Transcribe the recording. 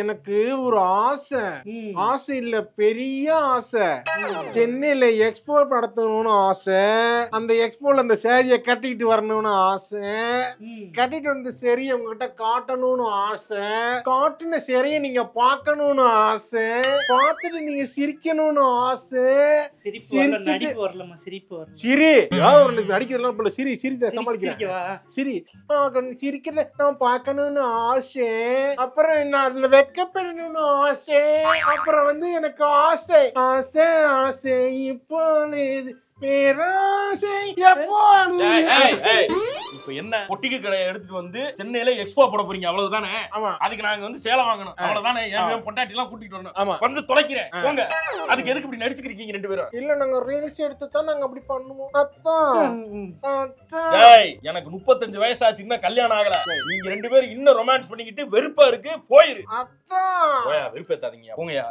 எனக்கு ஒரு ஆசை இல்ல, பெரிய ஆசை. சென்னையில எக்ஸ்போ நடத்தணும்னு ஆசை. அந்த எக்ஸ்போல அந்த சேரிய கட்டிட்டு வரணும்னு ஆசை. கட்டிட்டு வந்த சேரிய உங்ககிட்ட காட்டணும்னு ஆசை. காட்டின சேரிய நீங்க பார்க்கணும்னு ஆசை. பார்த்துட்டு நீங்க சிரிக்கணும்னு ஆசை. சிரி அடிக்கிறதுலாம் போல சிரி சமாளிக்கிறேன். சிரி சிரிக்கிறத நான் பார்க்கணும்னு ஆசை. அப்புறம் நான் அதுல வெக்கப்படணும்னு ஆசை. அப்புறம் வந்து எனக்கு ஆசை ஆசை ஆசை இப்பொழுது பேராசை எப்போது. இப்ப என்ன பொட்டிக்கு கடையை எடுத்துட்டு வந்து சென்னையில எக்ஸ்போ போட போறீங்க அவ்வளவுதானே? அதுக்கு நாங்க வந்து சேலம் வாங்கணும் அவ்வளவுதானே? என் பொண்டாட்டி எல்லாம் கூட்டிட்டு வரணும். வந்து தொலைக்கிறேன் போங்க. அதுக்கு எதுக்கு இப்படி நடிச்சுக்கிறீங்க ரெண்டு பேரும்? இல்ல நாங்க ரீல்ஸ் எடுத்து தான் நாங்க அப்படி பண்ணுவோம். அத்தான் எனக்கு 35 வயசாச்சுன்னா கல்யாணம் ஆகல. நீங்க ரெண்டு பேரும் இன்னும் ரொமான்ஸ் பண்ணிக்கிட்டு வெறுப்பா இருக்கு. போயிரு. அத்தான் வெறுப்பேத்தாதீங்க. போங்கயா.